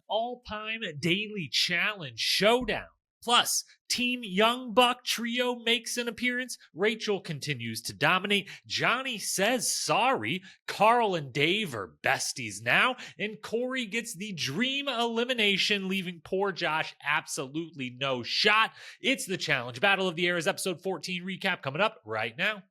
all-time daily challenge showdown. Plus, Team Young Buck trio makes an appearance. Rachel continues to dominate. Johnny says sorry. Karl and Dave are besties now. And Cory gets the dream elimination, leaving poor Josh absolutely no shot. It's the Challenge Battle of the Eras episode 14 recap coming up right now.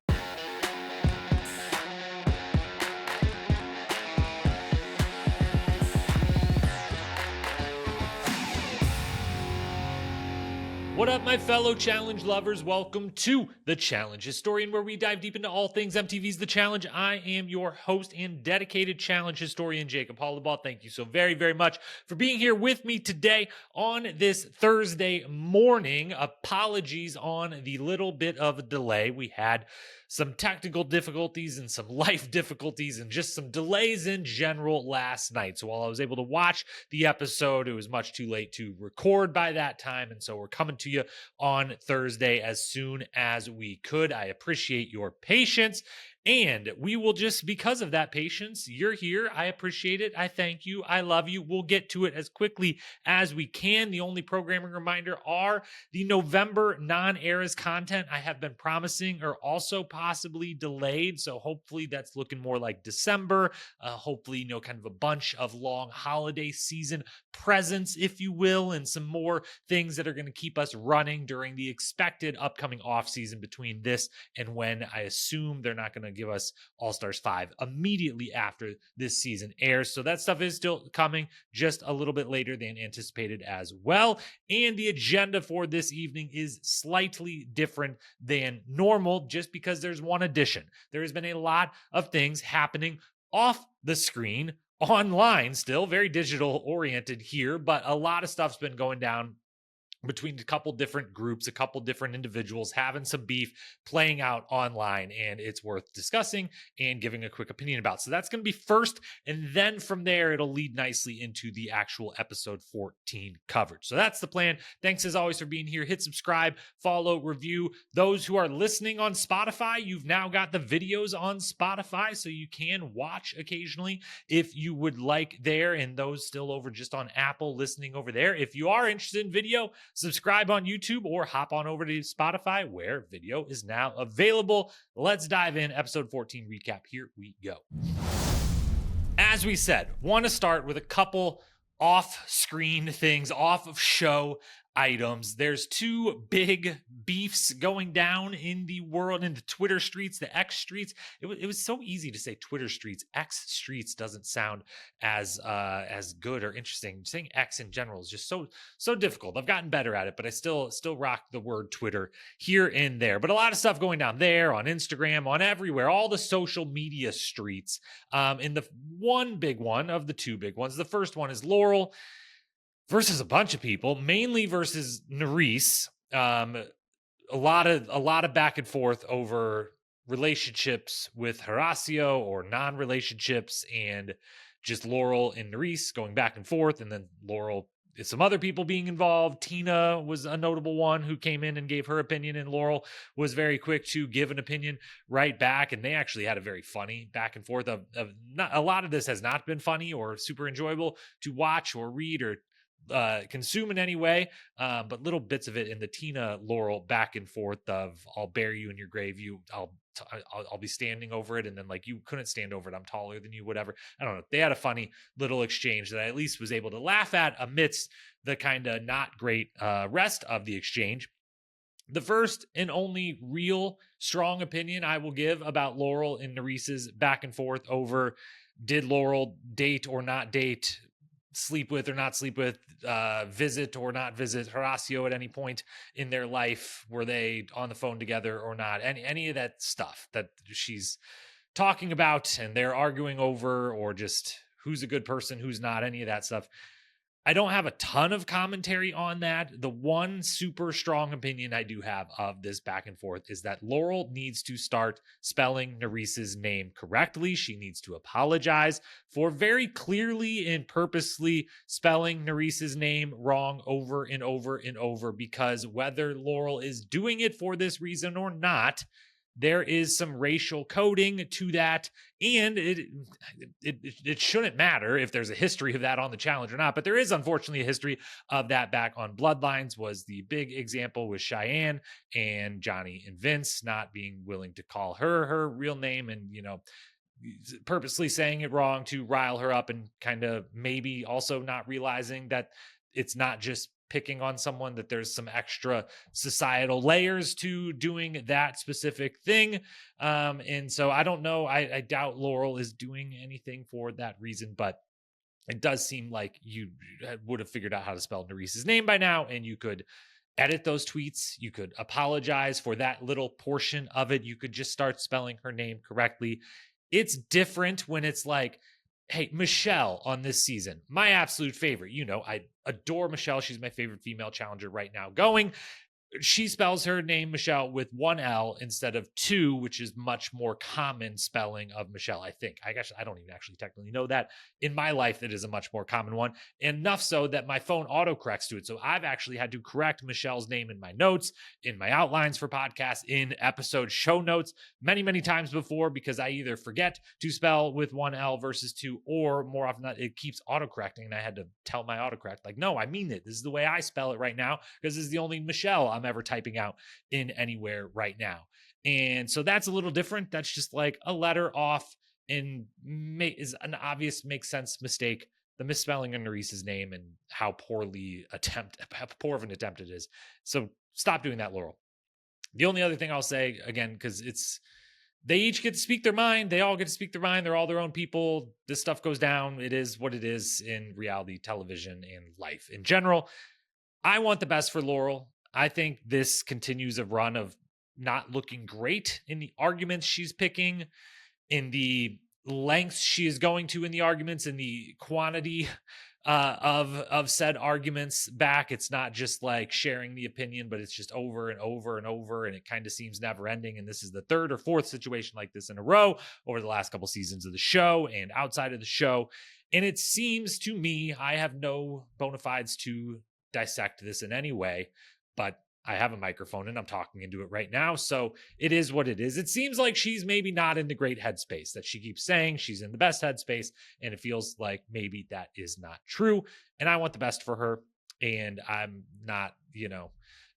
What up, my fellow challenge lovers? Welcome to The Challenge Historian, where we dive deep into all things MTV's The Challenge. I am your host and dedicated challenge historian, Jacob Hollabaugh. Thank you so very, very much for being here with me today on this Thursday morning. Apologies on the little bit of a delay. We had some technical difficulties and some life difficulties and just some delays in general last night. So while I was able to watch the episode, it was much too late to record by that time. And so we're coming to you on Thursday as soon as we could. I appreciate your patience. And we will just, because of that patience, you're here. I appreciate it. I thank you. I love you. We'll get to it as quickly as we can. The only programming reminder are the November non-eras content I have been promising are also possibly delayed. So hopefully that's looking more like December. Hopefully, kind of a bunch of long holiday season presents, if you will, and some more things that are going to keep us running during the expected upcoming off season between this and when I assume they're not going to give us All-Stars 5 immediately after this season airs. So that stuff is still coming just a little bit later than anticipated as well. And the agenda for this evening is slightly different than normal just because there's one addition. There has been a lot of things happening off the screen, online, still very digital oriented here, but a lot of stuff's been going down between a couple different groups, a couple different individuals having some beef playing out online, and it's worth discussing and giving a quick opinion about. So that's going to be first, and then from there, it'll lead nicely into the actual episode 14 coverage. So that's the plan. Thanks as always for being here. Hit subscribe, follow, review. Those who are listening on Spotify, you've now got the videos on Spotify, so you can watch occasionally if you would like there, and those still over just on Apple listening over there. If you are interested in video, subscribe on YouTube or hop on over to Spotify where video is now available. Let's dive in. Episode 14 recap. Here we go. As we said, want to start with a couple off-screen things, off of show items. There's two big beefs going down in the world, in the Twitter streets, the X streets. It was so easy to say Twitter streets. X streets doesn't sound as good or interesting. Saying X in general is just so difficult. I've gotten better at it, but I still rock the word Twitter here and there. But a lot of stuff going down there, on Instagram, on everywhere, all the social media streets. In the one big one of the two big ones, the first one is Laurel versus a bunch of people, mainly versus Nerys. A lot of back and forth over relationships with Horacio or non-relationships, and just Laurel and Nerys going back and forth, and then Laurel, some other people being involved. Tina was a notable one who came in and gave her opinion, and Laurel was very quick to give an opinion right back. And they actually had a very funny back and forth of not, a lot of this has not been funny or super enjoyable to watch or read or consume in any way, but little bits of it in the Tina Laurel back and forth of I'll bury you in your grave, I'll be standing over it, and then like you couldn't stand over it, I'm taller than you, whatever. I don't know. They had a funny little exchange that I at least was able to laugh at amidst the kind of not great rest of the exchange. The first and only real strong opinion I will give about Laurel and Nerys's back and forth over did Laurel date or not date, sleep with or not sleep with, visit or not visit Horacio at any point in their life, were they on the phone together or not, any of that stuff that she's talking about and they're arguing over, or just who's a good person, who's not, any of that stuff. I don't have a ton of commentary on that. The one super strong opinion I do have of this back and forth is that Laurel needs to start spelling Nerys's name correctly. She needs to apologize for very clearly and purposely spelling Nerys's name wrong over and over and over, because whether Laurel is doing it for this reason or not, there is some racial coding to that, and it shouldn't matter if there's a history of that on the challenge or not, but there is unfortunately a history of that. Back on Bloodlines was the big example with Cheyenne and Johnny and Vince not being willing to call her real name, and purposely saying it wrong to rile her up, and kind of maybe also not realizing that it's not just picking on someone, that there's some extra societal layers to doing that specific thing. And so I don't know. I doubt Laurel is doing anything for that reason, but it does seem like you would have figured out how to spell Nerese's name by now, and you could edit those tweets. You could apologize for that little portion of it. You could just start spelling her name correctly. It's different when it's like, hey, Michelle on this season, my absolute favorite. I adore Michelle. She's my favorite female challenger right now going. She spells her name Michelle with one L instead of two, which is much more common spelling of Michelle, I think. I guess I don't even actually technically know that. In my life, it is a much more common one. Enough so that my phone autocorrects to it. So I've actually had to correct Michelle's name in my notes, in my outlines for podcasts, in episode show notes many, many times before, because I either forget to spell with one L versus two, or more often than not, it keeps autocorrecting. And I had to tell my autocorrect, like, no, I mean it. This is the way I spell it right now, because this is the only Michelle I'm ever typing out in anywhere right now. And so that's a little different. That's just like a letter off, and is an obvious, makes sense mistake. The misspelling of Nerese's name and how poor of an attempt it is. So stop doing that, Laurel. The only other thing I'll say, again, because they each get to speak their mind. They all get to speak their mind. They're all their own people. This stuff goes down. It is what it is in reality television and life in general. I want the best for Laurel. I think this continues a run of not looking great in the arguments she's picking, in the lengths she is going to in the arguments, in the quantity of said arguments back. It's not just like sharing the opinion, but it's just over and over and over, and it kind of seems never ending. And this is the third or fourth situation like this in a row over the last couple seasons of the show and outside of the show. And it seems to me, I have no bona fides to dissect this in any way, but I have a microphone and I'm talking into it right now. So it is what it is. It seems like she's maybe not in the great headspace that she keeps saying she's in the best headspace. And it feels like maybe that is not true. And I want the best for her. And I'm not,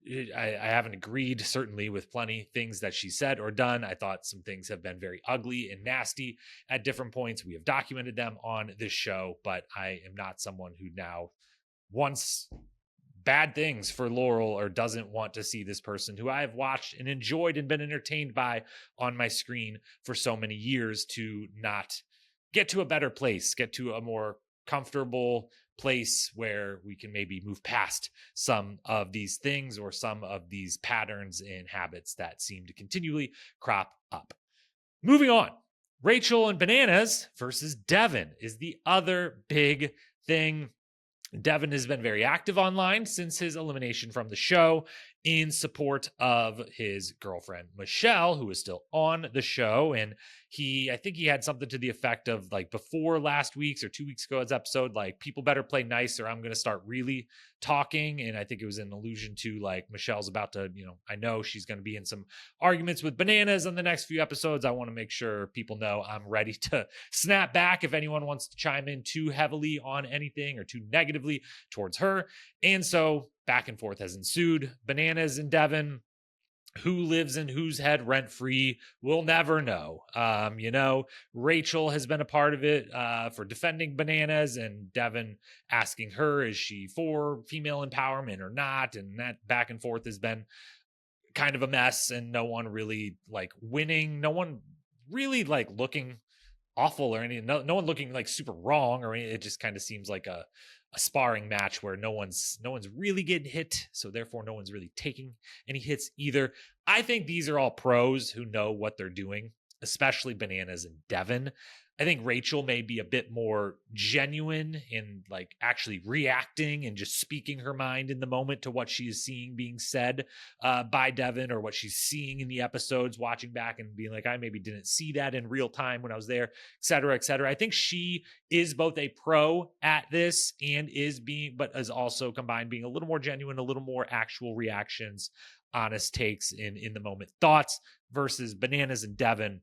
I haven't agreed certainly with plenty things that she said or done. I thought some things have been very ugly and nasty at different points. We have documented them on this show, but I am not someone who now wants bad things for Laurel, or doesn't want to see this person who I have watched and enjoyed and been entertained by on my screen for so many years to not get to a better place, get to a more comfortable place where we can maybe move past some of these things or some of these patterns and habits that seem to continually crop up. Moving on, Rachel and Bananas versus Devin is the other big thing. Devin has been very active online since his elimination from the show in support of his girlfriend, Michelle, who is still on the show. And I think he had something to the effect of, like, before last week's or 2 weeks ago's episode, like, people better play nice or I'm going to start really talking. And I think it was an allusion to, like, Michelle's about to, I know she's going to be in some arguments with Bananas in the next few episodes. I want to make sure people know I'm ready to snap back if anyone wants to chime in too heavily on anything or too negatively towards her. And so back and forth has ensued. Bananas and Devin, who lives in whose head rent free, we'll never know. Rachel has been a part of it for defending Bananas, and Devin asking her, is she for female empowerment or not? And that back and forth has been kind of a mess, and no one really winning. No one really looking awful or anything. No one looking super wrong or anything. It just kind of seems like a sparring match where no one's really getting hit, so therefore no one's really taking any hits either. I think these are all pros who know what they're doing, especially Bananas and Devin. I think Rachel may be a bit more genuine in like actually reacting and just speaking her mind in the moment to what she is seeing being said by Devin, or what she's seeing in the episodes, watching back and being like, I maybe didn't see that in real time when I was there, et cetera, et cetera. I think she is both a pro at this and but is also combined being a little more genuine, a little more actual reactions, honest takes in the moment thoughts, versus Bananas and Devin.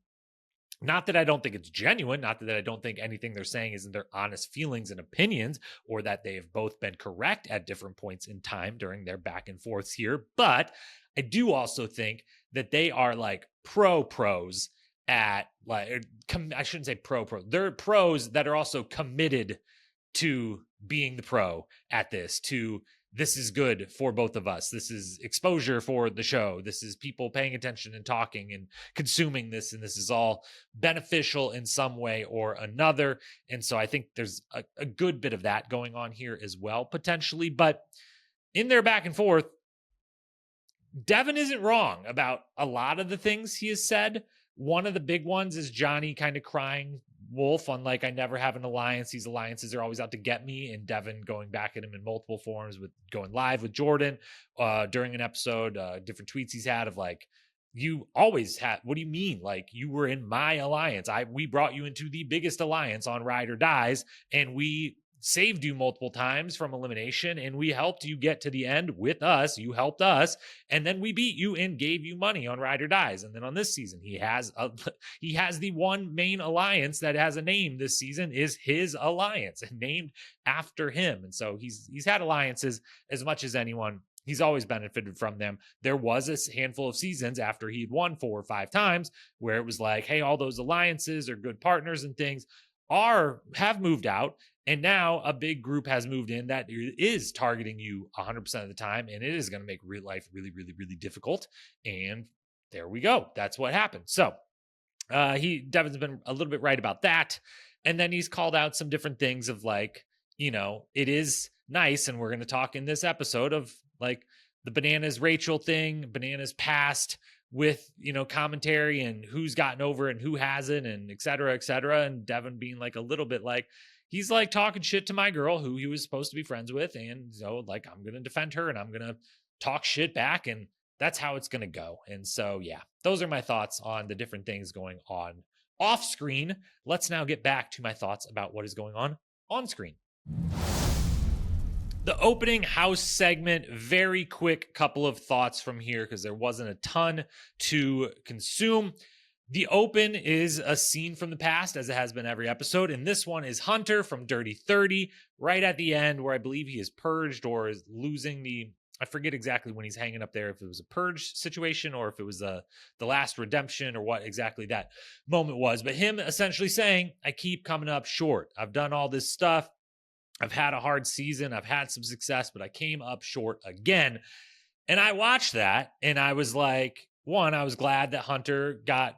Not that I don't think it's genuine, not that I don't think anything they're saying isn't their honest feelings and opinions, or that they have both been correct at different points in time during their back and forths here. But I do also think that they are like pros at like, I shouldn't say pro. They're pros that are also committed to being the pro at this, this is good for both of us. This is exposure for the show. This is people paying attention and talking and consuming this. And this is all beneficial in some way or another. And so I think there's a good bit of that going on here as well, potentially. But in their back and forth, Devin isn't wrong about a lot of the things he has said. One of the big ones is Johnny kind of crying wolf on like, I never have an alliance. These alliances are always out to get me. And Devin going back at him in multiple forms, with going live with Jordan during an episode, different tweets he's had of like, you always had, what do you mean? Like, you were in my alliance. We brought you into the biggest alliance on Ride or Dies, and we saved you multiple times from elimination, and we helped you get to the end with us. You helped us, and then we beat you and gave you money on Ride or Dies. And then on this season, he has the one main alliance that has a name this season, is his alliance, and named after him. And so he's had alliances as much as anyone. He's always benefited from them. There was a handful of seasons after he'd won 4 or 5 times where it was like, hey, all those alliances are good partners and things have moved out. And now a big group has moved in that is targeting you 100% of the time. And it is going to make real life really, really, really difficult. And there we go. That's what happened. So Devin's been a little bit right about that. And then he's called out some different things of like, it is nice. And we're going to talk in this episode of like the Bananas Rachel thing, Bananas past with, commentary and who's gotten over and who hasn't, and et cetera, et cetera. And Devin being like a little bit like, he's like talking shit to my girl who he was supposed to be friends with. And so like, I'm going to defend her and I'm going to talk shit back. And that's how it's going to go. And so, yeah, those are my thoughts on the different things going on off screen. Let's now get back to my thoughts about what is going on screen. The opening house segment, very quick couple of thoughts from here because there wasn't a ton to consume. The open is a scene from the past, as it has been every episode. And this one is Hunter from Dirty 30, right at the end where I believe he is purged or is losing I forget exactly when he's hanging up there, if it was a purge situation or if it was the last redemption or what exactly that moment was. But him essentially saying, I keep coming up short. I've done all this stuff. I've had a hard season. I've had some success, but I came up short again. And I watched that and I was like, one, I was glad that Hunter got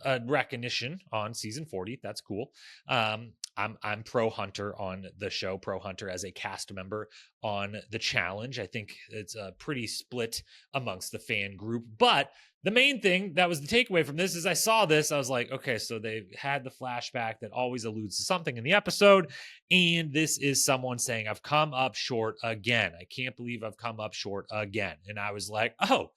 a recognition on season 40. That's cool. I'm pro Hunter on the show, pro Hunter as a cast member on the challenge. I think it's a pretty split amongst the fan group, but the main thing that was the takeaway from this is I saw this. I was like, okay, so they've had the flashback that always alludes to something in the episode. And this is someone saying, I've come up short again. I can't believe I've come up short again. And I was like, oh,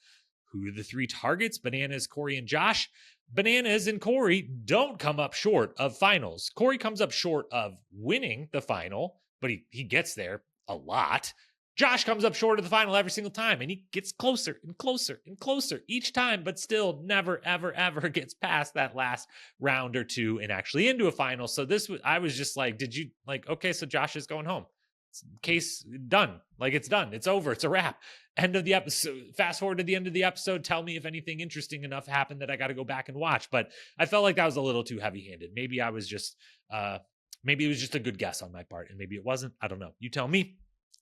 who are the 3 targets? Bananas, Cory, and Josh. Bananas and Cory don't come up short of finals. Cory comes up short of winning the final, but he gets there a lot. Josh comes up short of the final every single time, and he gets closer and closer and closer each time, but still never, ever, ever gets past that last round or two and actually into a final. So I was just like, okay, so Josh is going home. Case done. Like, it's done. It's over. It's a wrap. End of the episode. Fast forward to the end of the episode. Tell me if anything interesting enough happened that I got to go back and watch. But I felt like that was a little too heavy-handed. Maybe it was just a good guess on my part, and maybe it wasn't. I don't know. You tell me.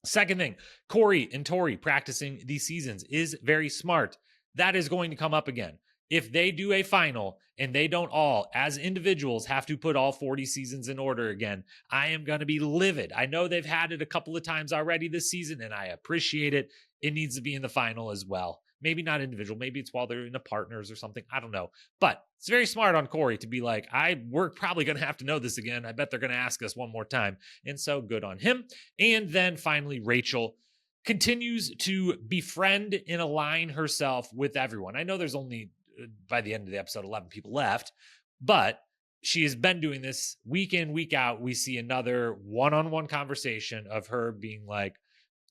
Second thing, Cory and Tori practicing these seasons is very smart. That is going to come up again. If they do a final and they don't all, as individuals, have to put all 40 seasons in order again, I am going to be livid. I know they've had it a couple of times already this season, and I appreciate it. It needs to be in the final as well. Maybe not individual. Maybe it's while they're in a partners or something. I don't know. But it's very smart on Cory to be like, we're probably going to have to know this again. I bet they're going to ask us one more time. And so good on him. And then finally, Rachel continues to befriend and align herself with everyone. I know there's only, by the end of the episode, 11 people left, but she has been doing this week in, week out. We see another one-on-one conversation of her being like,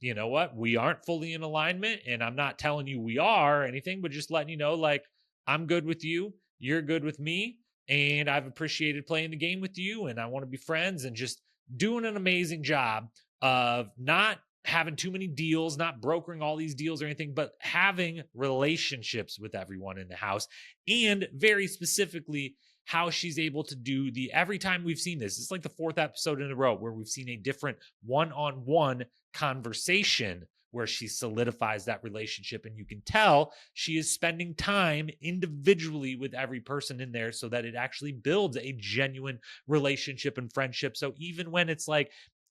you know what? We aren't fully in alignment, and I'm not telling you we are or anything, but just letting you know, like, I'm good with you. You're good with me. And I've appreciated playing the game with you, and I want to be friends, and just doing an amazing job of not having too many deals, not brokering all these deals or anything, but having relationships with everyone in the house. And very specifically, how she's able to do every time we've seen this, it's like the 4th episode in a row where we've seen a different one-on-one conversation where she solidifies that relationship. And you can tell she is spending time individually with every person in there so that it actually builds a genuine relationship and friendship. So even when it's like,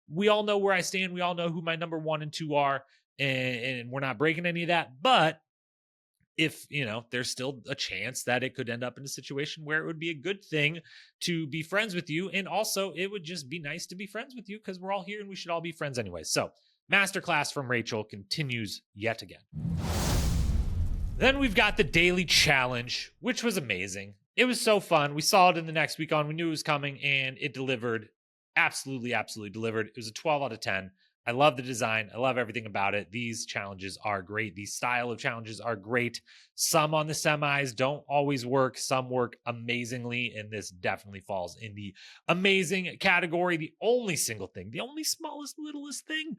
we all know where I stand, we all know who my number 1 and 2 are, and we're not breaking any of that, but if, there's still a chance that it could end up in a situation where it would be a good thing to be friends with you. And also it would just be nice to be friends with you because we're all here and we should all be friends anyway. So masterclass from Rachel continues yet again. Then we've got the daily challenge, which was amazing. It was so fun. We saw it in the next week on. We knew it was coming and it delivered. Absolutely delivered. It was a 12 out of 10. I love the design. I love everything about it. These challenges are great. These style of challenges are great. Some on the semis don't always work. Some work amazingly. And this definitely falls in the amazing category. The only single thing, the only smallest, littlest thing,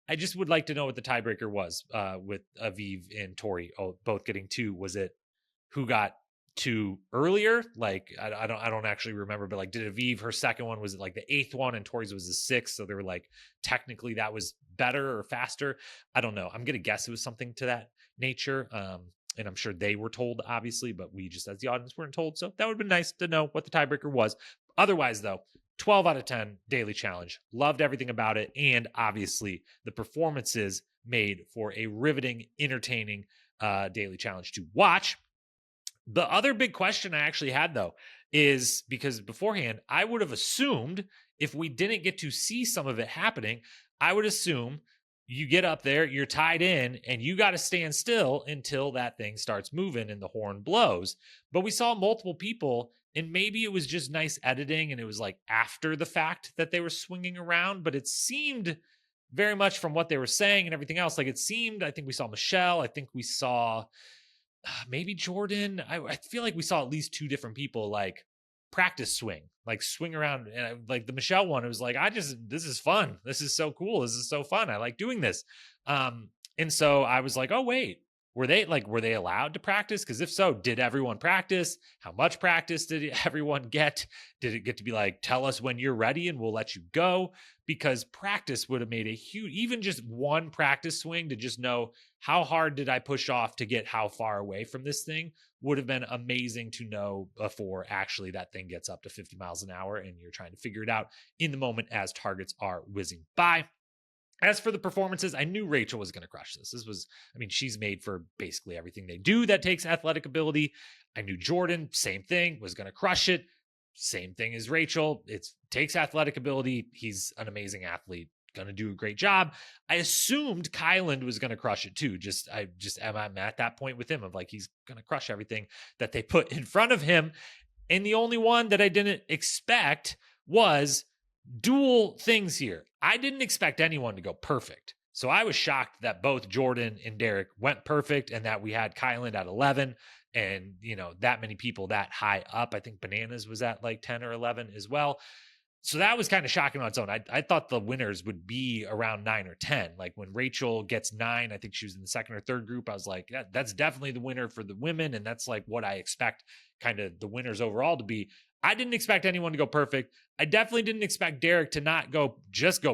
I just would like to know what the tiebreaker was with Aviv and Tori both getting 2. Was it who got 2 earlier? Like, I don't actually remember, but like, did Aviv, her second one, was it like the 8th one and Tori's was the 6th? So they were like, technically that was better or faster. I don't know. I'm going to guess it was something to that nature. And I'm sure they were told, obviously, but we just as the audience weren't told. So that would have been nice to know what the tiebreaker was. Otherwise, though, 12 out of 10 daily challenge. Loved everything about it. And obviously the performances made for a riveting, entertaining daily challenge to watch. The other big question I actually had, though, is because beforehand, I would have assumed if we didn't get to see some of it happening, I would assume you get up there, you're tied in, and you got to stand still until that thing starts moving and the horn blows. But we saw multiple people, and maybe it was just nice editing, and it was like after the fact that they were swinging around, but it seemed very much from what they were saying and everything else, like it seemed, I think we saw Michelle, I think we saw maybe Jordan. I feel like we saw at least 2 different people like practice swing, like swing around. And like the Michelle one, it was like, this is fun. This is so cool. This is so fun. I like doing this. And so I was like, oh, wait, were they allowed to practice? Because if so, did everyone practice? How much practice did everyone get? Did it get to be like, tell us when you're ready and we'll let you go? Because practice would have made a huge, even just one practice swing to just know how hard did I push off to get how far away from this thing would have been amazing to know before actually that thing gets up to 50 miles an hour and you're trying to figure it out in the moment as targets are whizzing by. As for the performances, I knew Rachel was going to crush this. She's made for basically everything they do that takes athletic ability. I knew Jordan, same thing, was going to crush it. Same thing as Rachel. It takes athletic ability. He's an amazing athlete, going to do a great job. I assumed Kyland was going to crush it too. I'm at that point with him of like, he's going to crush everything that they put in front of him. And the only one that I didn't expect was dual things here. I didn't expect anyone to go perfect. So I was shocked that both Jordan and Derek went perfect and that we had Kyland at 11 and, that many people that high up. I think Bananas was at like 10 or 11 as well. So that was kind of shocking on its own. I thought the winners would be around 9 or 10. Like when Rachel gets 9, I think she was in the second or third group. I was like, yeah, that's definitely the winner for the women. And that's like what I expect kind of the winners overall to be. I didn't expect anyone to go perfect. I definitely didn't expect Derek to not go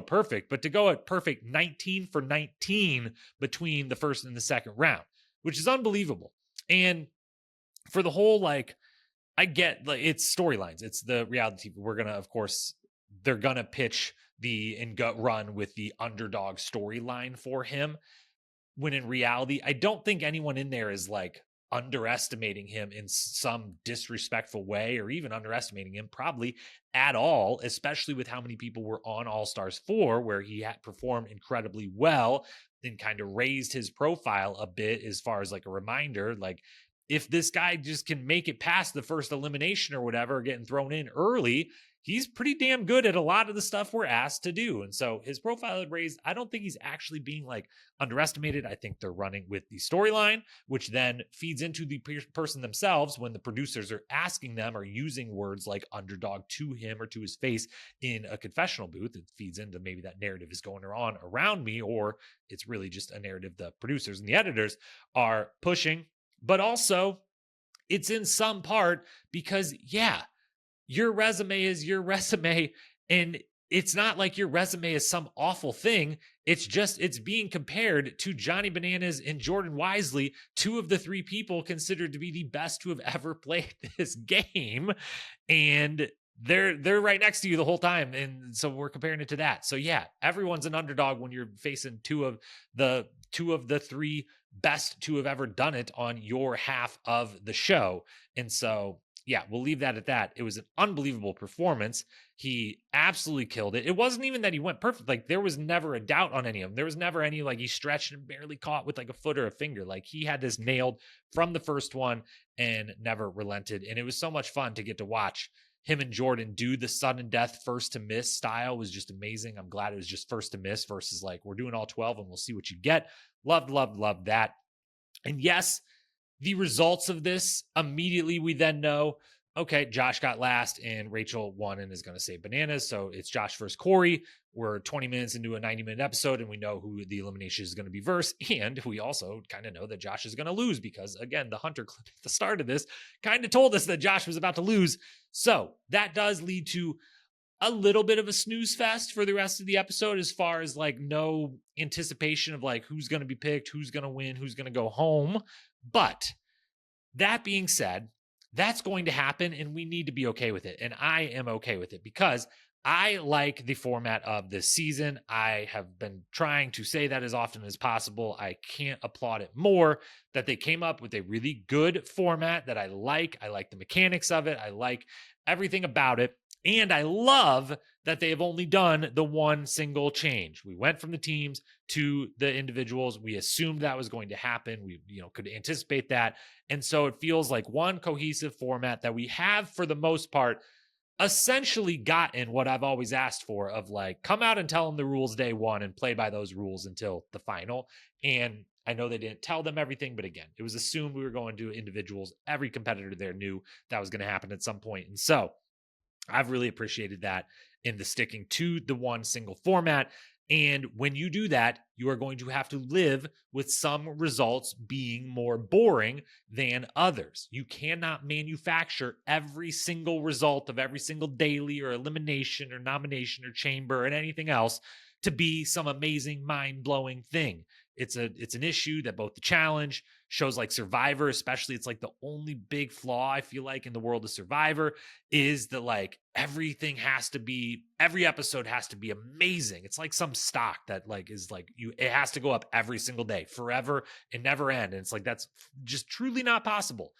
perfect, but to go at perfect 19 for 19 between the first and the second round, which is unbelievable. And for the whole, like, I get like it's storylines. It's the reality TV. They're gonna pitch and gut run with the underdog storyline for him. when in reality, I don't think anyone in there is like underestimating him in some disrespectful way, or even underestimating him probably at all, especially with how many people were on All Stars 4, where he had performed incredibly well and kind of raised his profile a bit as far as like a reminder. Like, if this guy just can make it past the first elimination or whatever, getting thrown in early, he's pretty damn good at a lot of the stuff we're asked to do. And so his profile had raised. I don't think he's actually being like underestimated. I think they're running with the storyline, which then feeds into the person themselves when the producers are asking them or using words like underdog to him or to his face in a confessional booth. It feeds into maybe that narrative is going on around me, or it's really just a narrative the producers and the editors are pushing. But also, it's in some part because, yeah, your resume is your resume, and it's not like your resume is some awful thing. It's just, it's being compared to Johnny Bananas and Jordan Wisely, two of the three people considered to be the best to have ever played this game. And they're right next to you the whole time. And so we're comparing it to that. So yeah, everyone's an underdog when you're facing two of the three best to have ever done it on your half of the show. And so yeah, we'll leave that at that. It was an unbelievable performance. He absolutely killed it. It wasn't even that he went perfect. Like, there was never a doubt on any of them. There was never any, like, he stretched and barely caught with like a foot or a finger. Like, he had this nailed from the first one and never relented. And it was so much fun to get to watch him and Jordan do the sudden death first to miss style. Was just amazing. I'm glad it was just first to miss versus like, we're doing all 12 and we'll see what you get. Loved that. And yes, the results of this, immediately we then know, okay, Josh got last and Rachel won and is going to say bananas. So it's Josh versus Cory. We're 20 minutes into a 90-minute episode, and we know who the elimination is going to be versus. And we also kind of know that Josh is going to lose because, again, the Hunter clip at the start of this kind of told us that Josh was about to lose. So that does lead to a little bit of a snooze fest for the rest of the episode, as far as like no anticipation of like who's going to be picked, who's going to win, who's going to go home. But that being said, that's going to happen, and we need to be okay with it. And I am okay with it because I like the format of this season. I have been trying to say that as often as possible. I can't applaud it more that they came up with a really good format that I like. I like the mechanics of it. I like everything about it. And I love that they have only done the one single change. We went from the teams to the individuals. We assumed that was going to happen. We, could anticipate that. And so it feels like one cohesive format that we have, for the most part, essentially gotten what I've always asked for, of like, come out and tell them the rules day one and play by those rules until the final. And I know they didn't tell them everything, but again, it was assumed we were going to individuals. Every competitor there knew that was going to happen at some point. And so I've really appreciated that in the sticking to the one single format. And when you do that, you are going to have to live with some results being more boring than others. You cannot manufacture every single result of every single daily or elimination or nomination or chamber and anything else to be some amazing, mind-blowing thing. It's an issue that both the challenge, shows like Survivor, especially, it's like the only big flaw I feel like in the world of Survivor is that like every episode has to be amazing. It's like some stock that like is like it has to go up every single day forever and never end. And it's like, that's just truly not possible.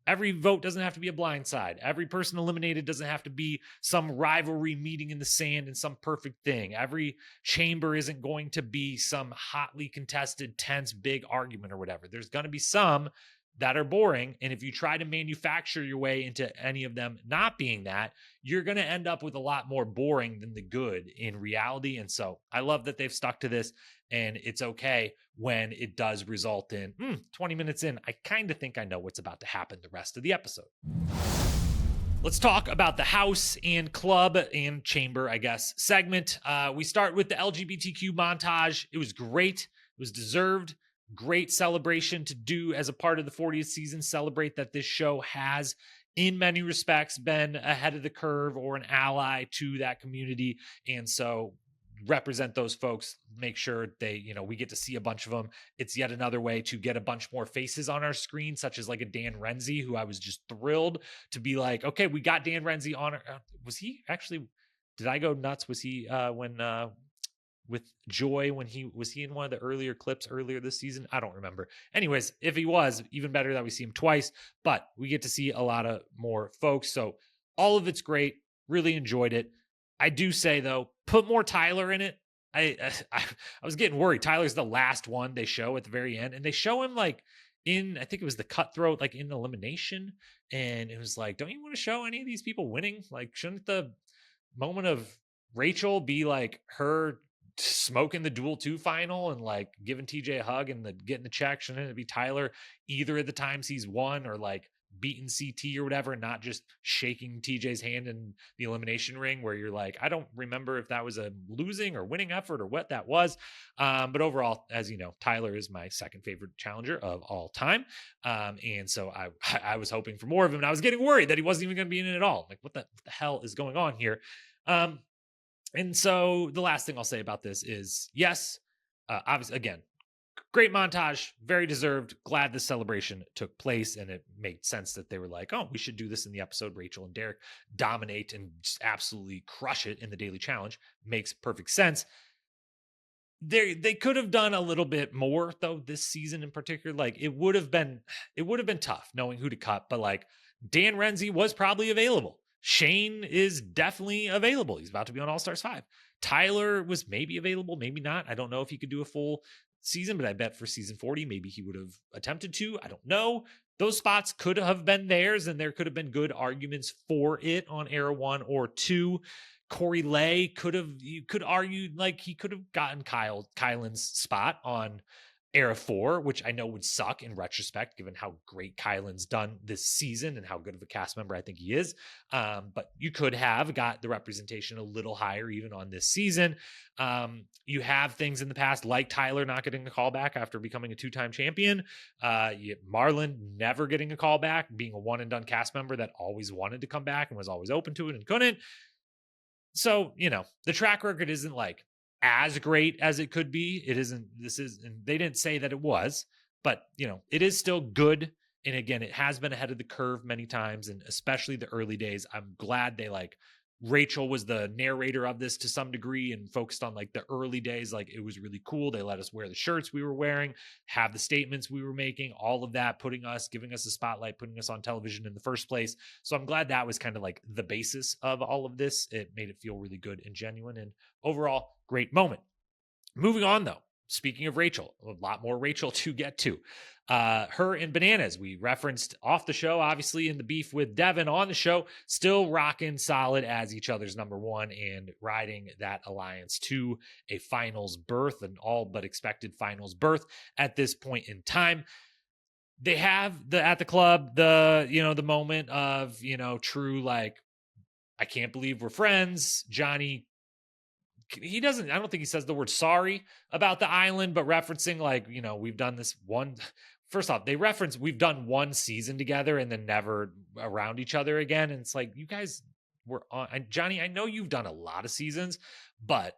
Every vote doesn't have to be a blindside. Every person eliminated doesn't have to be some rivalry meeting in the sand and some perfect thing. Every chamber isn't going to be some hotly contested, tense, big argument or whatever. There's going to be some that are boring. And if you try to manufacture your way into any of them not being that, you're going to end up with a lot more boring than the good in reality. And so I love that they've stuck to this, and it's okay when it does result in 20 minutes in, I kind of think I know what's about to happen the rest of the episode. Let's talk about the house and club and chamber, I guess, segment. We start with the LGBTQ montage. It was great. It was deserved. Great celebration to do as a part of the 40th season. Celebrate that this show has, in many respects, been ahead of the curve or an ally to that community. And so represent those folks, make sure they, we get to see a bunch of them. It's yet another way to get a bunch more faces on our screen, such as like a Dan Renzi, who I was just thrilled to be like, okay, we got Dan Renzi on. Was he actually, did I go nuts? Was he when with joy when he in one of the earlier clips earlier this season? I don't remember. Anyways, if he was, even better that we see him twice, but we get to see a lot of more folks. So all of it's great. Really enjoyed it. I do say though, put more Tyler in it. I was getting worried. Tyler's the last one they show at the very end, and they show him like in, I think it was the cutthroat, like in elimination. And it was like, don't you want to show any of these people winning? Like, shouldn't the moment of Rachel be like her smoking the Duel 2 final and like giving TJ a hug and getting the check? Shouldn't it be Tyler either of the times he's won or like beaten CT or whatever, and not just shaking TJ's hand in the elimination ring where you're like, I don't remember if that was a losing or winning effort or what that was. But overall, as you know, Tyler is my second favorite challenger of all time. And so I was hoping for more of him, and I was getting worried that he wasn't even going to be in it at all. Like, what the hell is going on here? And so the last thing I'll say about this is, yes, obviously, again, great montage, very deserved. Glad the celebration took place, and it made sense that they were like, oh, we should do this in the episode. Rachel and Derek dominate and just absolutely crush it in the daily challenge. Makes perfect sense. They could have done a little bit more though this season in particular. Like it would have been tough knowing who to cut, but like Dan Renzi was probably available. Shane is definitely available. He's about to be on All Stars 5. Tyler was maybe available, maybe not. I don't know if he could do a full season, but I bet for season 40, maybe he would have attempted to. I don't know. Those spots could have been theirs, and there could have been good arguments for it on Era 1 or 2. Cory Lay you could argue like he could have gotten Kylan's spot on Era 4, which I know would suck in retrospect, given how great Kylan's done this season and how good of a cast member I think he is. But you could have got the representation a little higher even on this season. You have things in the past like Tyler not getting a callback after becoming a 2-time champion. Marlon never getting a callback, being a one and done cast member that always wanted to come back and was always open to it and couldn't. So, you know, the track record isn't like as great as it could be. And they didn't say that it was, but you know, it is still good. And again, it has been ahead of the curve many times, and especially the early days. I'm glad they Rachel was the narrator of this to some degree and focused on like the early days. Like it was really cool. They let us wear the shirts we were wearing, have the statements we were making, all of that, giving us a spotlight, putting us on television in the first place. So I'm glad that was kind of like the basis of all of this. It made it feel really good and genuine, and overall great moment. Moving on though, speaking of Rachel, a lot more Rachel to get to. Her and Bananas, we referenced off the show, obviously in the beef with Devin on the show, still rocking solid as each other's number one and riding that alliance to a finals berth, an all but expected finals berth at this point in time. They have at the club, the moment of, true, like, I can't believe we're friends. Johnny, I don't think he says the word sorry about the island, but referencing like, we've done this one. First off, they reference we've done one season together and then never around each other again. And it's like, you guys were on, Johnny, I know you've done a lot of seasons, but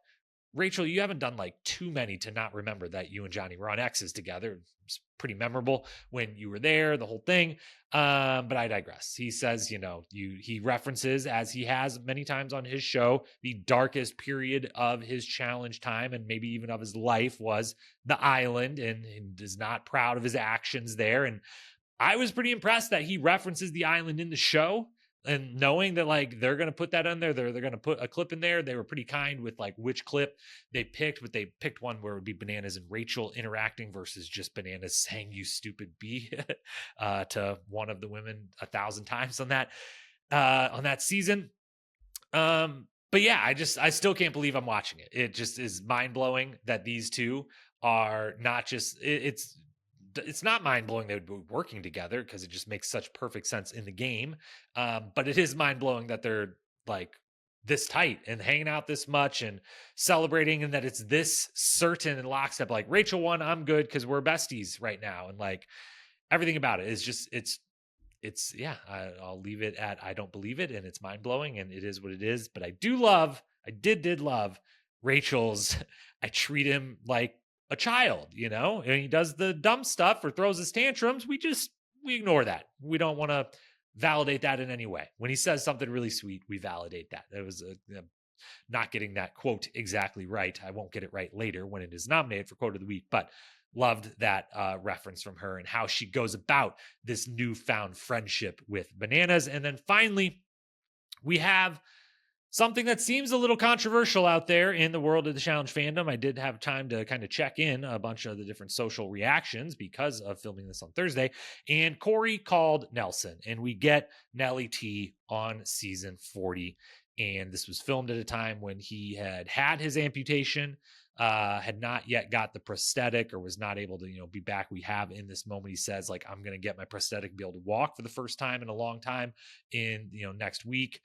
Rachel, you haven't done like too many to not remember that you and Johnny were on X's together. It's pretty memorable when you were there, the whole thing. But I digress. He says, he references, as he has many times on his show, the darkest period of his challenge time and maybe even of his life was the island, and is not proud of his actions there. And I was pretty impressed that he references the island in the show. And knowing that like they're going to put that on there, they're going to put a clip in there. They were pretty kind with like which clip they picked, but they picked one where it would be Bananas and Rachel interacting versus just Bananas saying "you stupid bee" to one of the women 1,000 times on that season. But yeah, I still can't believe I'm watching it. It just is mind blowing that these two are not just it's not mind-blowing they would be working together because it just makes such perfect sense in the game. But it is mind-blowing that they're like this tight and hanging out this much and celebrating, and that it's this certain and lockstep. Like Rachel won, I'm good because we're besties right now. And like everything about it is just, I'll leave it at, I don't believe it. And it's mind-blowing and it is what it is. But I did love Rachel's, I treat him like a child, and he does the dumb stuff or throws his tantrums. We ignore that. We don't want to validate that in any way. When he says something really sweet, we validate that. It was not getting that quote exactly right. I won't get it right later when it is nominated for quote of the week, but loved that reference from her and how she goes about this newfound friendship with Bananas. And then finally, we have something that seems a little controversial out there in the world of the challenge fandom. I did have time to kind of check in a bunch of the different social reactions because of filming this on Thursday. And Cory called Nelson, and we get Nelly T on season 40. And this was filmed at a time when he had his amputation, had not yet got the prosthetic or was not able to, be back. We have in this moment, he says, like, I'm going to get my prosthetic, be able to walk for the first time in a long time in, next week.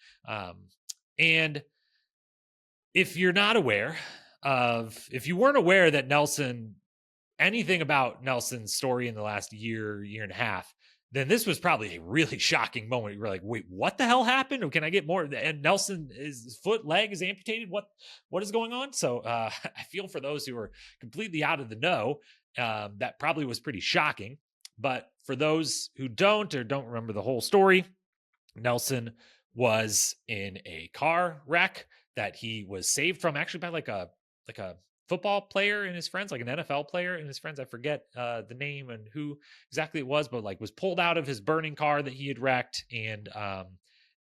And if you weren't aware that anything about Nelson's story in the last year and a half, then this was probably a really shocking moment. You were like, wait, what the hell happened? Or can I get more? And his leg is amputated. What is going on? So I feel for those who are completely out of the know. That probably was pretty shocking. But for those who don't remember the whole story, Nelson was in a car wreck that he was saved from, actually by like a football player and his friends, like an NFL player and his friends. I forget the name and who exactly it was, but like was pulled out of his burning car that he had wrecked. And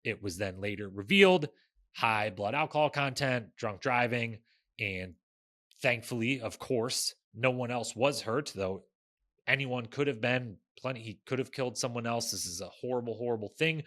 it was then later revealed high blood alcohol content, drunk driving. And thankfully, of course, no one else was hurt, though anyone could have been. He could have killed someone else. This is a horrible, horrible thing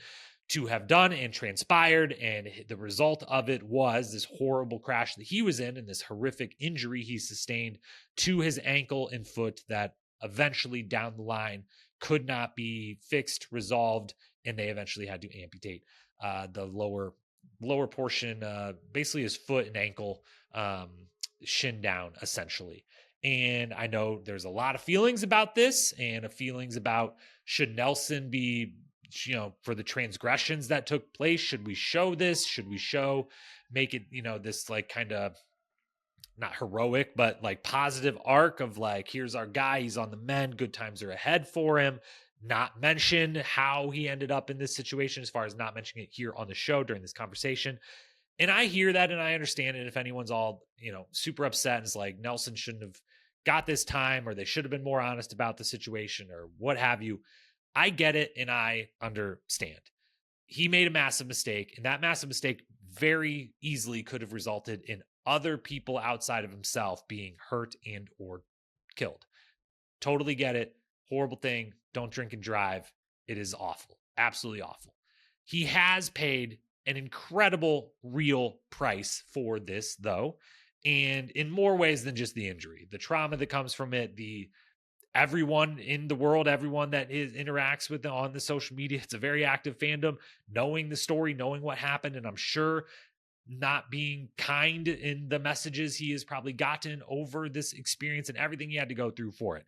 to have done and transpired. And the result of it was this horrible crash that he was in and this horrific injury he sustained to his ankle and foot that eventually down the line could not be fixed, resolved, and they eventually had to amputate the lower portion, basically his foot and ankle, shin down, essentially. And I know there's a lot of feelings about this and feelings about, should Nelson be, for the transgressions that took place, should we show this? Should we make it, this like kind of not heroic, but like positive arc of like, here's our guy, he's on the mend, good times are ahead for him. Not mention how he ended up in this situation, as far as not mentioning it here on the show during this conversation. And I hear that and I understand it. If anyone's all, super upset and is like, Nelson shouldn't have got this time, or they should have been more honest about the situation, or what have you, I get it and I understand. He made a massive mistake, and that massive mistake very easily could have resulted in other people outside of himself being hurt and or killed. Totally get it. Horrible thing. Don't drink and drive. It is awful. Absolutely awful. He has paid an incredible real price for this, though, and in more ways than just the injury. The trauma that comes from it, everyone in the world, everyone that interacts with on the social media, it's a very active fandom, knowing the story, knowing what happened, and I'm sure not being kind in the messages he has probably gotten over this experience and everything he had to go through for it.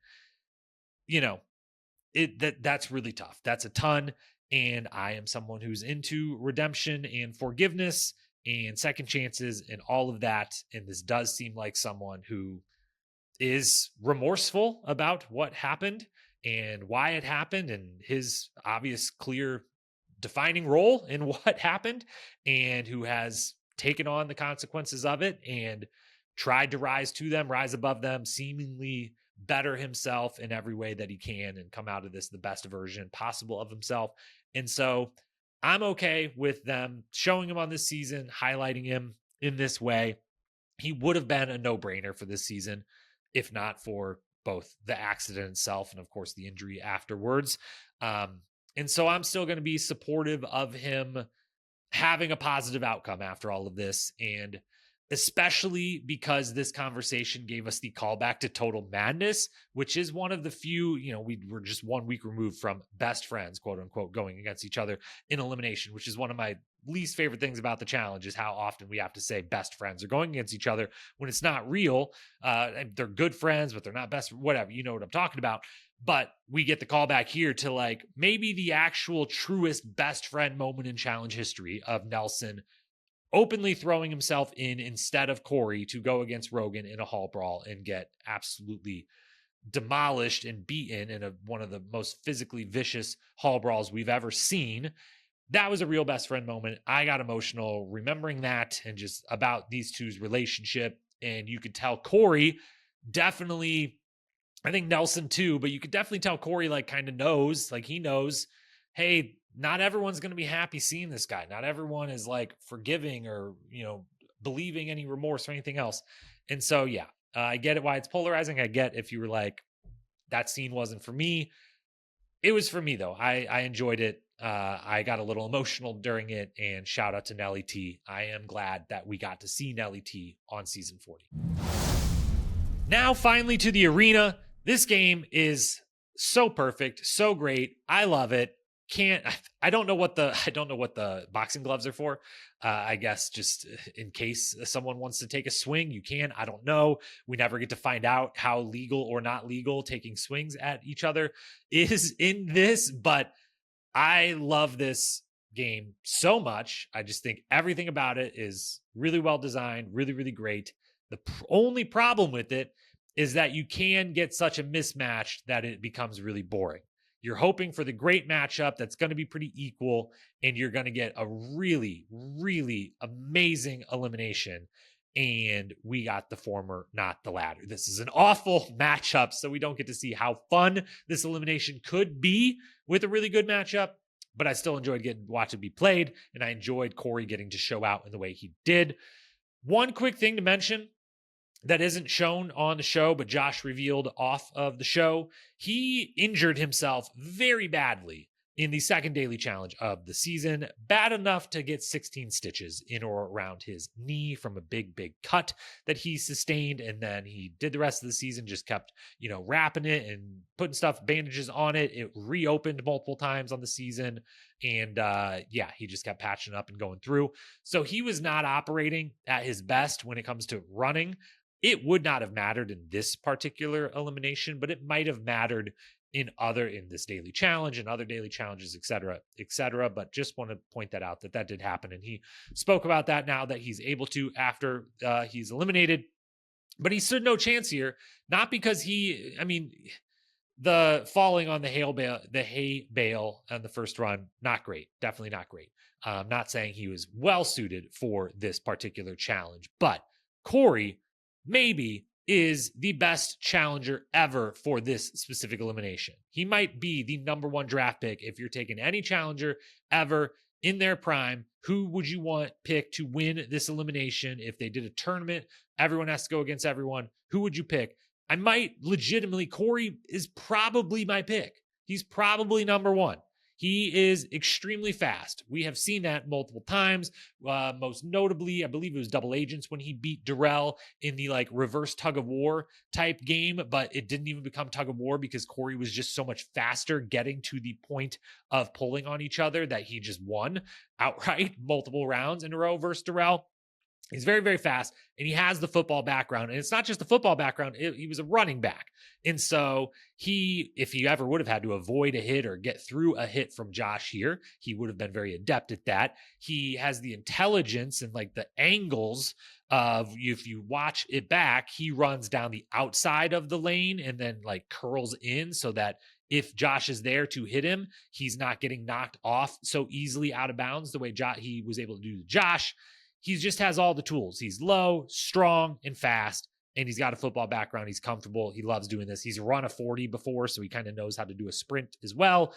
That's really tough. That's a ton. And I am someone who's into redemption and forgiveness and second chances and all of that. And this does seem like someone who is remorseful about what happened and why it happened, and his obvious, clear, defining role in what happened, and who has taken on the consequences of it and tried to rise to them, rise above them, seemingly better himself in every way that he can and come out of this the best version possible of himself. And so I'm okay with them showing him on this season, highlighting him in this way. He would have been a no-brainer for this season, if not for both the accident itself and, of course, the injury afterwards. And so I'm still going to be supportive of him having a positive outcome after all of this. And especially because this conversation gave us the callback to Total Madness, which is one of the few, we were just 1 week removed from best friends, quote unquote, going against each other in elimination, which is one of my least favorite things about the challenge, is how often we have to say best friends are going against each other when it's not real. They're good friends, but they're not best, whatever, you know what I'm talking about. But we get the callback here to like maybe the actual truest best friend moment in challenge history of Nelson openly throwing himself in instead of Cory to go against Rogan in a hall brawl and get absolutely demolished and beaten in one of the most physically vicious hall brawls we've ever seen, that was a real best friend moment. I got emotional remembering that and just about these two's relationship. And you could tell Cory definitely, I think Nelson too, but you could definitely tell Cory like kind of knows, like he knows, hey, not everyone's going to be happy seeing this guy. Not everyone is like forgiving or, believing any remorse or anything else. And so, yeah, I get it why it's polarizing. I get if you were like, that scene wasn't for me. It was for me though. I enjoyed it. I got a little emotional during it, and shout out to Nelly T. I am glad that we got to see Nelly T on season 40. Now, finally to the arena. This game is so perfect, so great. I love it. I don't know what the boxing gloves are for. I guess just in case someone wants to take a swing, you can. I don't know. We never get to find out how legal or not legal taking swings at each other is in this, but I love this game so much. I just think everything about it is really well designed, really, really great. The only problem with it is that you can get such a mismatch that it becomes really boring. You're hoping for the great matchup that's going to be pretty equal, and you're going to get a really, really amazing elimination. And we got the former, not the latter. This is an awful matchup, so we don't get to see how fun this elimination could be with a really good matchup. But I still enjoyed watching it be played, and I enjoyed Cory getting to show out in the way he did. One quick thing to mention that isn't shown on the show, but Josh revealed off of the show, he injured himself very badly in the second daily challenge of the season, bad enough to get 16 stitches in or around his knee from a big, big cut that he sustained. And then he did the rest of the season, just kept, wrapping it and putting bandages on it. It reopened multiple times on the season. And he just kept patching up and going through. So he was not operating at his best when it comes to running. It would not have mattered in this particular elimination, but it might have mattered in this daily challenge and other daily challenges, et cetera. But just want to point that out that did happen. And he spoke about that now that he's able to after he's eliminated, but he stood no chance here. Not because the falling on the hay bale on the first run, not great. Definitely not great. I'm not saying he was well suited for this particular challenge, but Cory maybe is the best challenger ever for this specific elimination. He might be the number one draft pick. If you're taking any challenger ever in their prime, who would you want pick to win this elimination? If they did a tournament, everyone has to go against everyone. Who would you pick? I might legitimately, Cory is probably my pick. He's probably number one. He is extremely fast. We have seen that multiple times. Most notably, I believe it was Double Agents when he beat Darrell in the reverse tug of war type game, but it didn't even become tug of war because Cory was just so much faster getting to the point of pulling on each other that he just won outright multiple rounds in a row versus Darrell. He's very, very fast, and he has the football background. And it's not just the football background. He was a running back. And so if he ever would have had to avoid a hit or get through a hit from Josh here, he would have been very adept at that. He has the intelligence and the angles of, if you watch it back, he runs down the outside of the lane and then curls in so that if Josh is there to hit him, he's not getting knocked off so easily out of bounds the way he was able to do to Josh. He just has all the tools. He's low, strong, and fast, and he's got a football background. He's comfortable. He loves doing this. He's run a 40 before, so he kind of knows how to do a sprint as well.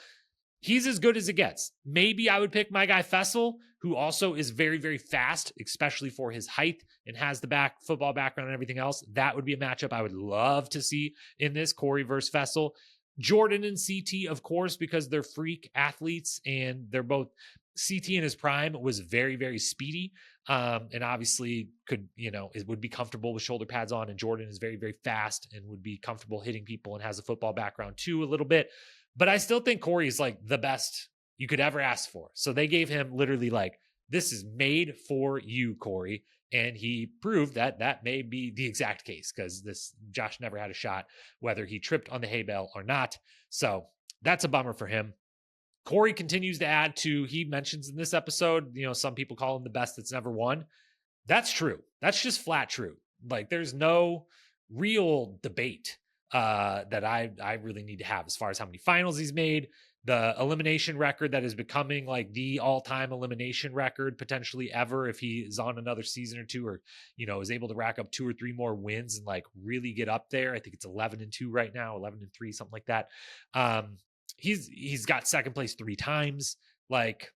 He's as good as it gets. Maybe I would pick my guy Fessel, who also is very, very fast, especially for his height and has the football background and everything else. That would be a matchup I would love to see in this, Cory versus Fessel. Jordan and CT, of course, because they're freak athletes, and they're both CT in his prime was very, very speedy. And obviously it would be comfortable with shoulder pads on, and Jordan is very, very fast and would be comfortable hitting people and has a football background too a little bit. But I still think Cory is the best you could ever ask for. So they gave him literally this is made for you, Cory. And he proved that may be the exact case, because Josh never had a shot, whether he tripped on the hay bale or not. So that's a bummer for him. Cory continues to add to, he mentions in this episode, some people call him the best that's never won. That's true. That's just flat true. There's no real debate that I really need to have as far as how many finals he's made. the elimination record that is becoming like the all-time elimination record potentially ever if he is on another season or two, or is able to rack up 2 or 3 more wins and like really get up there. I think it's 11-2 right now, 11-3, something like that. He's got second place 3 times. Like,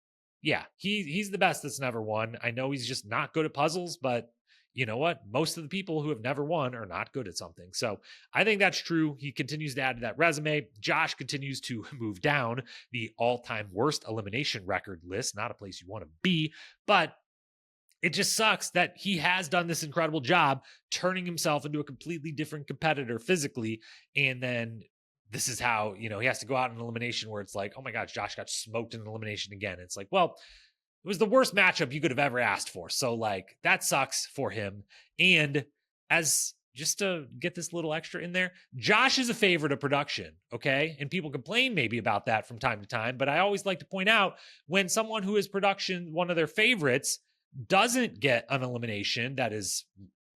yeah, he's the best that's never won. I know he's just not good at puzzles, but you know what? Most of the people who have never won are not good at something. So I think that's true. He continues to add to that resume. Josh continues to move down the all-time worst elimination record list. Not a place you want to be, but it just sucks that he has done this incredible job turning himself into a completely different competitor physically. And then this is how, he has to go out in an elimination where it's like, oh my gosh, Josh got smoked in an elimination again. It's like, well, it was the worst matchup you could have ever asked for. So like that sucks for him. And as just to get this little extra in there, Josh is a favorite of production. Okay. And people complain maybe about that from time to time, but I always like to point out when someone who is production, one of their favorites, doesn't get an elimination that is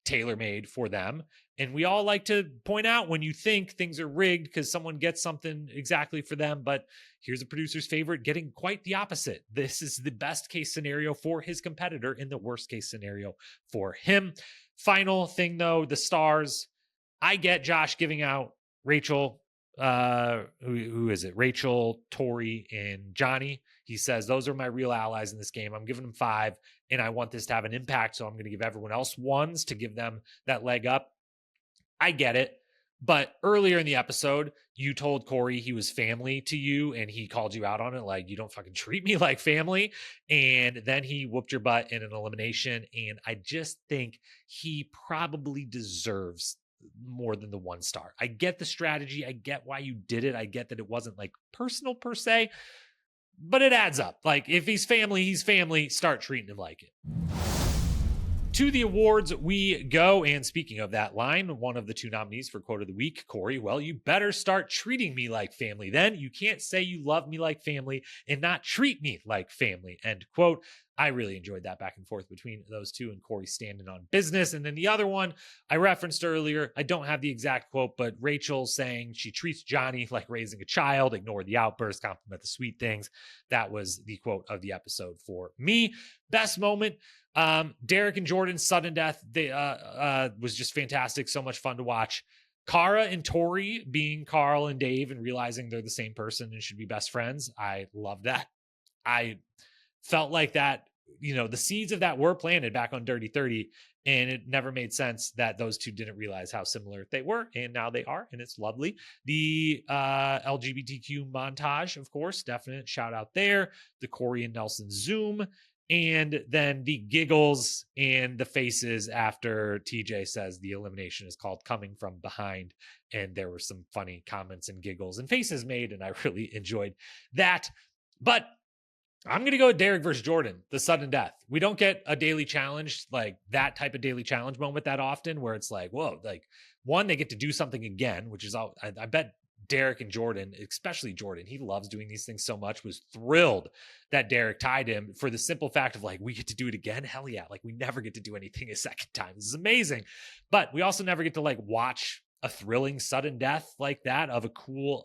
tailor-made for them. And we all like to point out when you think things are rigged because someone gets something exactly for them, but here's a producer's favorite getting quite the opposite. This is the best case scenario for his competitor and the worst case scenario for him. Final thing though, the stars. I get Josh giving out Rachel, who is it? Rachel, Tori, and Johnny. He says, those are my real allies in this game. I'm giving them 5 and I want this to have an impact. So I'm going to give everyone else 1s to give them that leg up. I get it. But earlier in the episode, you told Cory he was family to you and he called you out on it. Like, you don't fucking treat me like family. And then he whooped your butt in an elimination. And I just think he probably deserves more than the 1 star. I get the strategy. I get why you did it. I get that it wasn't like personal per se, but it adds up. Like, if he's family, he's family. Start treating him like it. To the awards we go. And speaking of that line, one of the 2 nominees for quote of the week, Cory, well, you better start treating me like family then. You can't say you love me like family and not treat me like family, end quote. I really enjoyed that back and forth between those 2 and Cory standing on business. And then the other one I referenced earlier, I don't have the exact quote, but Rachel saying she treats Johnny like raising a child, ignore the outburst, compliment the sweet things. That was the quote of the episode for me. Best moment, Derek and Jordan's sudden death, they was just fantastic. So much fun to watch. Kara and Tori being Karl and Dave and realizing they're the same person and should be best friends. I love that. I felt like that, the seeds of that were planted back on Dirty 30, and it never made sense that those 2 didn't realize how similar they were, and now they are, and it's lovely. The LGBTQ montage, of course, definite shout out there. The Cory and Nelson Zoom, and then the giggles and the faces after TJ says the elimination is called Coming From Behind, and there were some funny comments and giggles and faces made, and I really enjoyed that. But I'm going to go with Derek versus Jordan, the sudden death. We don't get a daily challenge, like that type of daily challenge moment that often, where it's like, whoa, like, one, they get to do something again, which is all, I bet Derek and Jordan, especially Jordan, he loves doing these things so much, was thrilled that Derek tied him for the simple fact of like, we get to do it again. Hell yeah. Like, we never get to do anything a second time. This is amazing. But we also never get to like watch a thrilling sudden death like that of a cool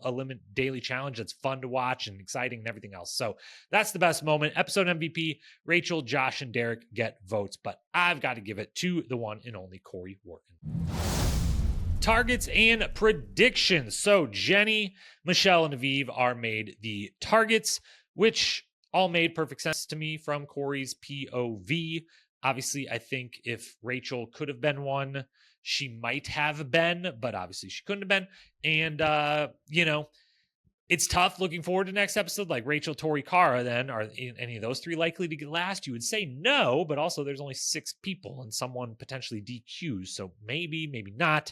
daily challenge that's fun to watch and exciting and everything else. So that's the best moment. Episode MVP, Rachel, Josh, and Derek get votes, but I've got to give it to the one and only Cory Wharton. Targets and predictions. So Jenny, Michelle, and Aviv are made the targets, which all made perfect sense to me from Cory's POV. Obviously, I think if Rachel could have been one, she might have been, but obviously she couldn't have been. And, it's tough looking forward to next episode. Like Rachel, Tori, Kara, then are any of those 3 likely to get last? You would say no, but also there's only 6 people and someone potentially DQs. So maybe, maybe not.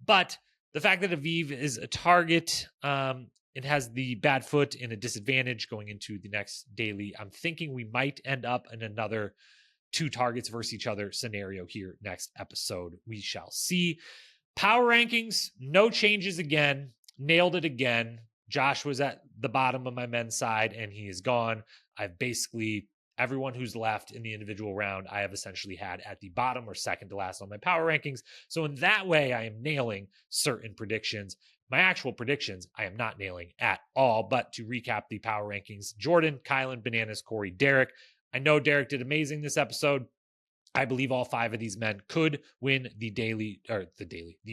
But the fact that Aviv is a target, it has the bad foot and a disadvantage going into the next daily. I'm thinking we might end up in another 2 targets versus each other scenario here next episode. We shall see. Power rankings, no changes again. Nailed it again. Josh was at the bottom of my men's side and he is gone. I've basically, everyone who's left in the individual round, I have essentially had at the bottom or second to last on my power rankings. So in that way, I am nailing certain predictions. My actual predictions, I am not nailing at all. But to recap the power rankings, Jordan, Kylan, Bananas, Cory, Derek. I know Derek did amazing this episode. I believe all 5 of these men could win the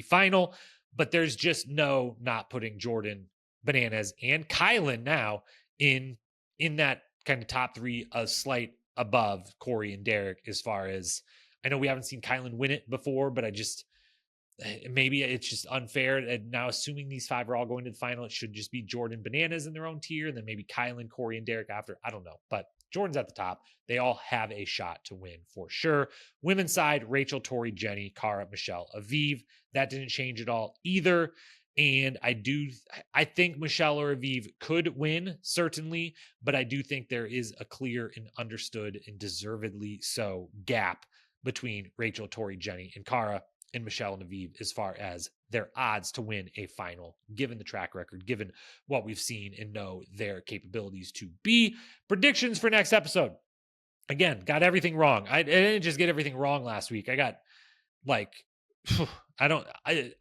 final, but there's just no not putting Jordan, Bananas, and Kylan now in that kind of top 3, a slight above Cory and Derek. As far as I know, we haven't seen Kylan win it before, but maybe it's just unfair. And now, assuming these 5 are all going to the final, it should just be Jordan, Bananas in their own tier, and then maybe Kylan, Cory, and Derek after. I don't know, but Jordan's at the top. They all have a shot to win for sure. Women's side, Rachel, Tori, Jenny, Kara, Michelle, Aviv. That didn't change at all either. And I think Michelle or Aviv could win, certainly, but I do think there is a clear and understood and deservedly so gap between Rachel, Tori, Jenny, and Kara and Michelle and Aviv as far as their odds to win a final, given the track record, given what we've seen and know their capabilities to be. Predictions for next episode. Again, got everything wrong. I didn't just get everything wrong last week. I got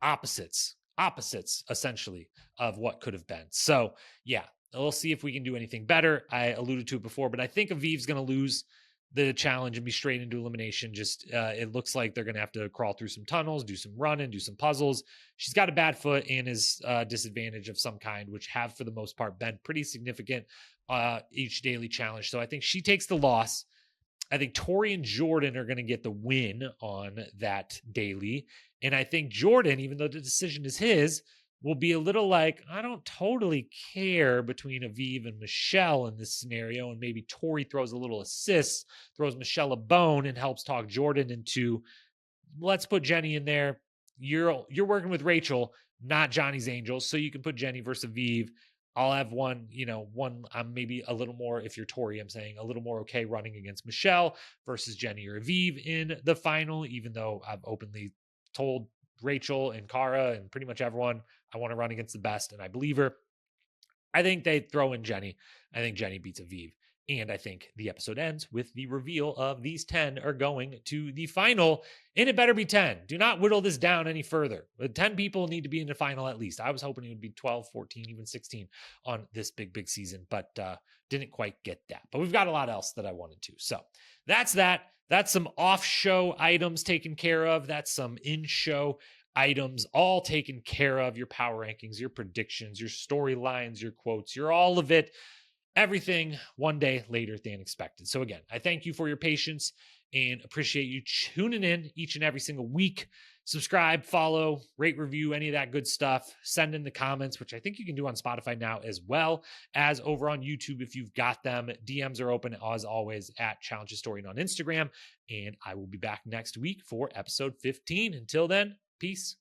opposites essentially of what could have been. So yeah, we'll see if we can do anything better. I alluded to it before, but I think Aviv's going to lose the challenge and be straight into elimination. Just it looks like they're going to have to crawl through some tunnels, do some running, do some puzzles. She's got a bad foot and is disadvantage of some kind, which have for the most part been pretty significant each daily challenge. So I think she takes the loss. I think Tori and Jordan are going to get the win on that daily. And I think Jordan, even though the decision is his, will be a little like, I don't totally care between Aviv and Michelle in this scenario. And maybe Tori throws a little assist, throws Michelle a bone, and helps talk Jordan into, let's put Jenny in there. You're working with Rachel, not Johnny's Angels. So you can put Jenny versus Aviv. I'll have one, I'm maybe a little more, if you're Tori, I'm saying a little more okay running against Michelle versus Jenny or Aviv in the final, even though I've openly told Rachel and Kara and pretty much everyone I want to run against the best, and I believe her. I think they throw in Jenny. I think Jenny beats Aviv. And I think the episode ends with the reveal of these 10 are going to the final, and it better be 10. Do not whittle this down any further. 10 people need to be in the final at least. I was hoping it would be 12, 14, even 16 on this big season, but didn't quite get that. But we've got a lot else that I wanted to. So that's that. That's some off-show items taken care of. That's some in-show items all taken care of. Your power rankings, your predictions, your storylines, your quotes, your all of it. Everything one day later than expected. So again, I thank you for your patience and appreciate you tuning in each and every single week. Subscribe, follow, rate, review, any of that good stuff. Send in the comments, which I think you can do on Spotify now as well as over on YouTube if you've got them. DMs are open as always at Challenge Historian on Instagram. And I will be back next week for episode 15. Until then, peace.